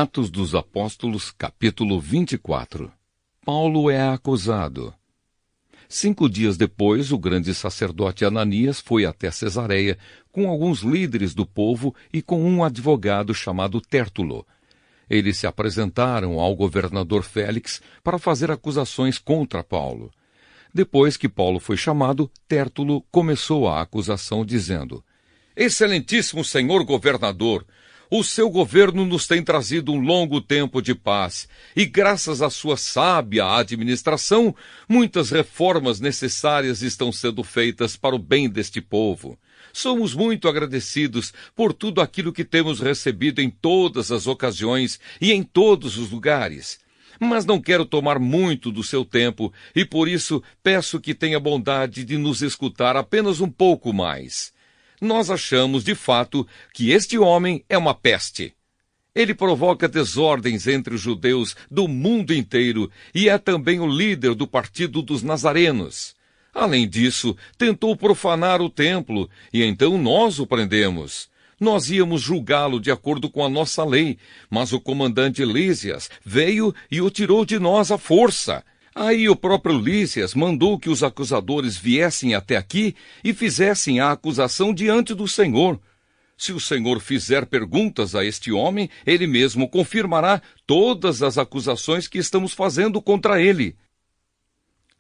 Atos dos Apóstolos, capítulo 24. Paulo é acusado. 5 dias depois, o grande sacerdote Ananias foi até Cesareia com alguns líderes do povo e com um advogado chamado Tértulo. Eles se apresentaram ao governador Félix para fazer acusações contra Paulo. Depois que Paulo foi chamado, Tértulo começou a acusação dizendo: Excelentíssimo senhor governador, o seu governo nos tem trazido um longo tempo de paz, e graças à sua sábia administração, muitas reformas necessárias estão sendo feitas para o bem deste povo. Somos muito agradecidos por tudo aquilo que temos recebido em todas as ocasiões e em todos os lugares. Mas não quero tomar muito do seu tempo, e por isso peço que tenha bondade de nos escutar apenas um pouco mais. Nós achamos, de fato, que este homem é uma peste. Ele provoca desordens entre os judeus do mundo inteiro e é também o líder do partido dos nazarenos. Além disso, tentou profanar o templo e então nós o prendemos. Nós íamos julgá-lo de acordo com a nossa lei, mas o comandante Lísias veio e o tirou de nós à força. Aí o próprio Lísias mandou que os acusadores viessem até aqui e fizessem a acusação diante do Senhor. Se o Senhor fizer perguntas a este homem, ele mesmo confirmará todas as acusações que estamos fazendo contra ele.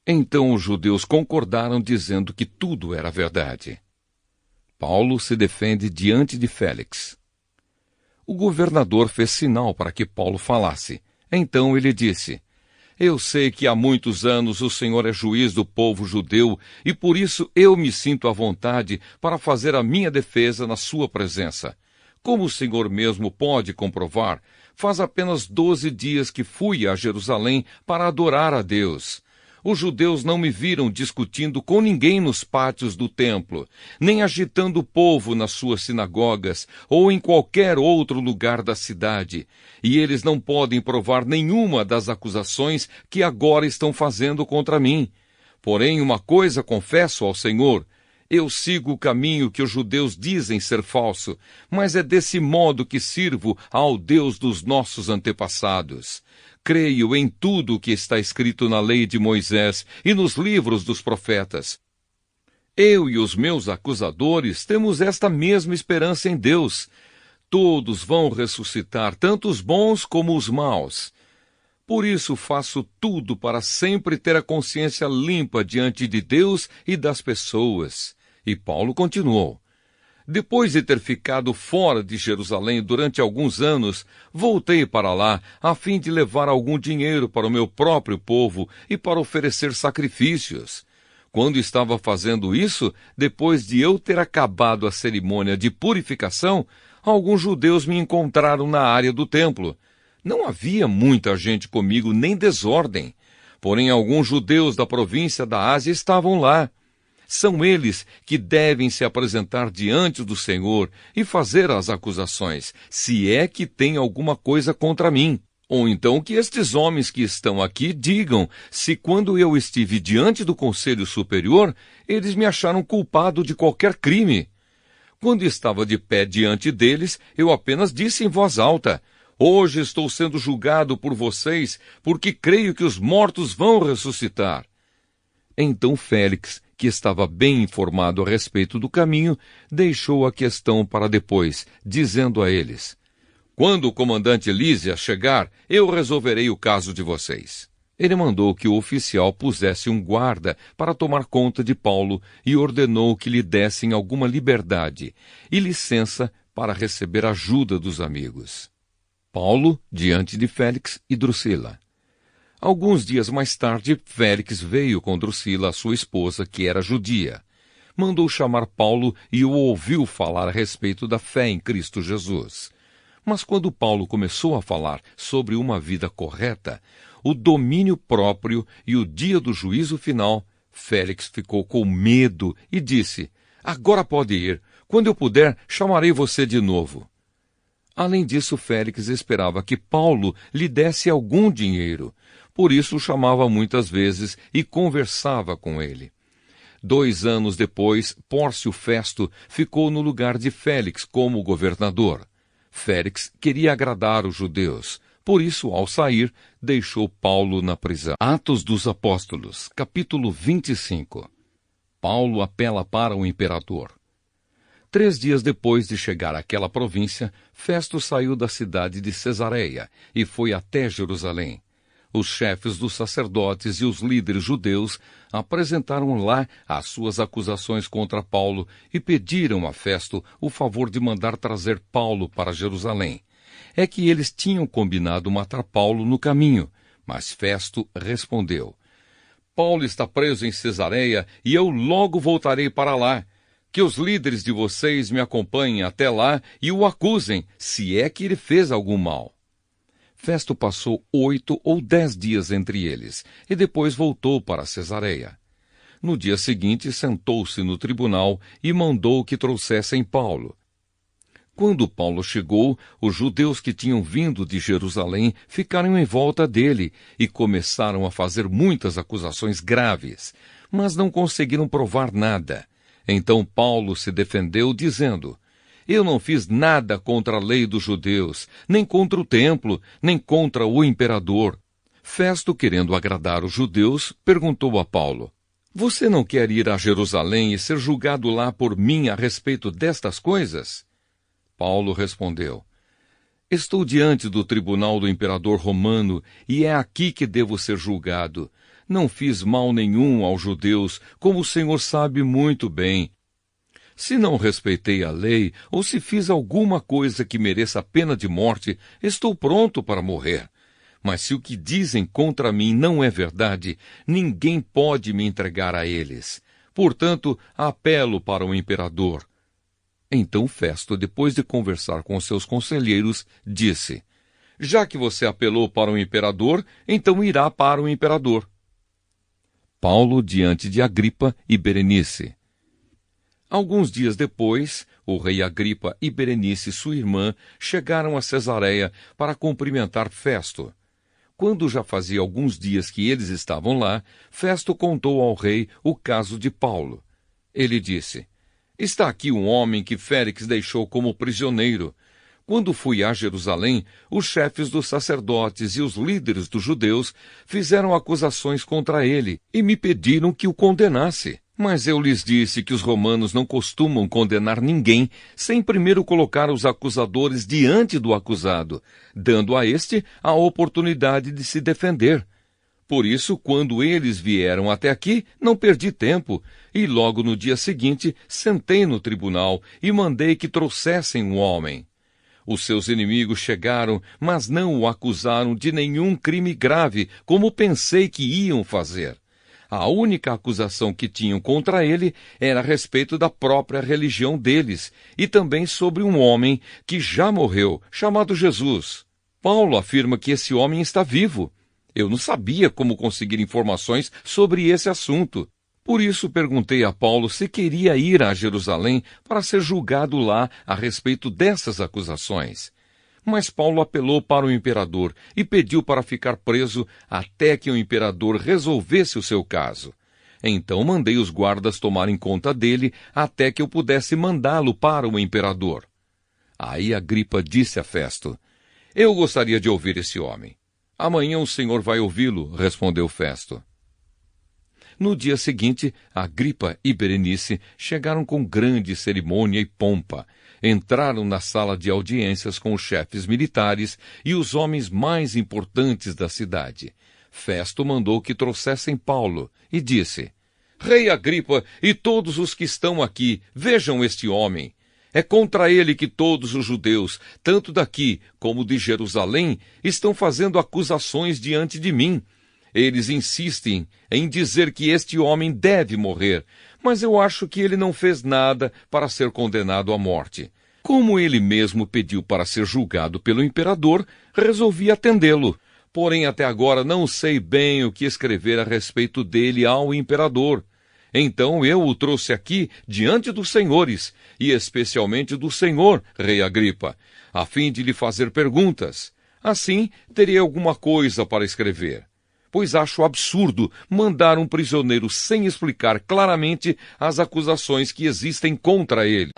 Então os judeus concordaram dizendo que tudo era verdade. Paulo se defende diante de Félix. O governador fez sinal para que Paulo falasse. Então ele disse: Eu sei que há muitos anos o Senhor é juiz do povo judeu e por isso eu me sinto à vontade para fazer a minha defesa na sua presença. Como o Senhor mesmo pode comprovar, faz apenas 12 dias que fui a Jerusalém para adorar a Deus. Os judeus não me viram discutindo com ninguém nos pátios do templo, nem agitando o povo nas suas sinagogas ou em qualquer outro lugar da cidade, e eles não podem provar nenhuma das acusações que agora estão fazendo contra mim. Porém, uma coisa confesso ao Senhor: eu sigo o caminho que os judeus dizem ser falso, mas é desse modo que sirvo ao Deus dos nossos antepassados. Creio em tudo o que está escrito na lei de Moisés e nos livros dos profetas. Eu e os meus acusadores temos esta mesma esperança em Deus. Todos vão ressuscitar, tanto os bons como os maus. Por isso faço tudo para sempre ter a consciência limpa diante de Deus e das pessoas. E Paulo continuou: Depois de ter ficado fora de Jerusalém durante alguns anos, voltei para lá a fim de levar algum dinheiro para o meu próprio povo e para oferecer sacrifícios. Quando estava fazendo isso, depois de eu ter acabado a cerimônia de purificação, alguns judeus me encontraram na área do templo. Não havia muita gente comigo, nem desordem. Porém, alguns judeus da província da Ásia estavam lá. São eles que devem se apresentar diante do Senhor e fazer as acusações, se é que tem alguma coisa contra mim. Ou então que estes homens que estão aqui digam se quando eu estive diante do Conselho Superior, eles me acharam culpado de qualquer crime. Quando estava de pé diante deles, eu apenas disse em voz alta: Hoje estou sendo julgado por vocês, porque creio que os mortos vão ressuscitar. Então Félix, que estava bem informado a respeito do caminho, deixou a questão para depois, dizendo a eles: Quando o comandante Lísias chegar, eu resolverei o caso de vocês. Ele mandou que o oficial pusesse um guarda para tomar conta de Paulo e ordenou que lhe dessem alguma liberdade e licença para receber ajuda dos amigos. Paulo diante de Félix e Drusila. Alguns dias mais tarde, Félix veio com Drusila, sua esposa, que era judia. Mandou chamar Paulo e o ouviu falar a respeito da fé em Cristo Jesus. Mas quando Paulo começou a falar sobre uma vida correta, o domínio próprio e o dia do juízo final, Félix ficou com medo e disse: Agora pode ir. Quando eu puder, chamarei você de novo. Além disso, Félix esperava que Paulo lhe desse algum dinheiro. Por isso o chamava muitas vezes e conversava com ele. 2 anos depois, Pórcio Festo ficou no lugar de Félix como governador. Félix queria agradar os judeus. Por isso, ao sair, deixou Paulo na prisão. Atos dos Apóstolos, capítulo 25. Paulo apela para o imperador. 3 dias depois de chegar àquela província, Festo saiu da cidade de Cesareia e foi até Jerusalém. Os chefes dos sacerdotes e os líderes judeus apresentaram lá as suas acusações contra Paulo e pediram a Festo o favor de mandar trazer Paulo para Jerusalém. É que eles tinham combinado matar Paulo no caminho, mas Festo respondeu: Paulo está preso em Cesareia e eu logo voltarei para lá. Que os líderes de vocês me acompanhem até lá e o acusem, se é que ele fez algum mal. Festo passou 8 ou 10 dias entre eles, e depois voltou para Cesareia. No dia seguinte, sentou-se no tribunal e mandou que trouxessem Paulo. Quando Paulo chegou, os judeus que tinham vindo de Jerusalém ficaram em volta dele e começaram a fazer muitas acusações graves, mas não conseguiram provar nada. Então Paulo se defendeu, dizendo: Eu não fiz nada contra a lei dos judeus, nem contra o templo, nem contra o imperador. Festo, querendo agradar os judeus, perguntou a Paulo: Você não quer ir a Jerusalém e ser julgado lá por mim a respeito destas coisas? Paulo respondeu: Estou diante do tribunal do imperador romano e é aqui que devo ser julgado. Não fiz mal nenhum aos judeus, como o Senhor sabe muito bem. Se não respeitei a lei, ou se fiz alguma coisa que mereça a pena de morte, estou pronto para morrer. Mas se o que dizem contra mim não é verdade, ninguém pode me entregar a eles. Portanto, apelo para o imperador. Então Festo, depois de conversar com seus conselheiros, disse: Já que você apelou para o imperador, então irá para o imperador. Paulo diante de Agripa e Berenice. Alguns dias depois, o rei Agripa e Berenice, sua irmã, chegaram a Cesareia para cumprimentar Festo. Quando já fazia alguns dias que eles estavam lá, Festo contou ao rei o caso de Paulo. Ele disse: Está aqui um homem que Félix deixou como prisioneiro. Quando fui a Jerusalém, os chefes dos sacerdotes e os líderes dos judeus fizeram acusações contra ele e me pediram que o condenasse. Mas eu lhes disse que os romanos não costumam condenar ninguém sem primeiro colocar os acusadores diante do acusado, dando a este a oportunidade de se defender. Por isso, quando eles vieram até aqui, não perdi tempo, e logo no dia seguinte sentei no tribunal e mandei que trouxessem um homem. Os seus inimigos chegaram, mas não o acusaram de nenhum crime grave, como pensei que iam fazer. A única acusação que tinham contra ele era a respeito da própria religião deles, e também sobre um homem que já morreu, chamado Jesus. Paulo afirma que esse homem está vivo. Eu não sabia como conseguir informações sobre esse assunto. Por isso perguntei a Paulo se queria ir a Jerusalém para ser julgado lá a respeito dessas acusações. Mas Paulo apelou para o imperador e pediu para ficar preso até que o imperador resolvesse o seu caso. Então mandei os guardas tomarem conta dele até que eu pudesse mandá-lo para o imperador. Aí Agripa disse a Festo: Eu gostaria de ouvir esse homem. Amanhã o senhor vai ouvi-lo, respondeu Festo. No dia seguinte, Agripa e Berenice chegaram com grande cerimônia e pompa. Entraram na sala de audiências com os chefes militares e os homens mais importantes da cidade. Festo mandou que trouxessem Paulo e disse: Rei Agripa e todos os que estão aqui, vejam este homem. É contra ele que todos os judeus, tanto daqui como de Jerusalém, estão fazendo acusações diante de mim. Eles insistem em dizer que este homem deve morrer, mas eu acho que ele não fez nada para ser condenado à morte. Como ele mesmo pediu para ser julgado pelo imperador, resolvi atendê-lo. Porém, até agora não sei bem o que escrever a respeito dele ao imperador. Então eu o trouxe aqui diante dos senhores, e especialmente do senhor, rei Agripa, a fim de lhe fazer perguntas. Assim, terei alguma coisa para escrever. Pois acho absurdo mandar um prisioneiro sem explicar claramente as acusações que existem contra ele.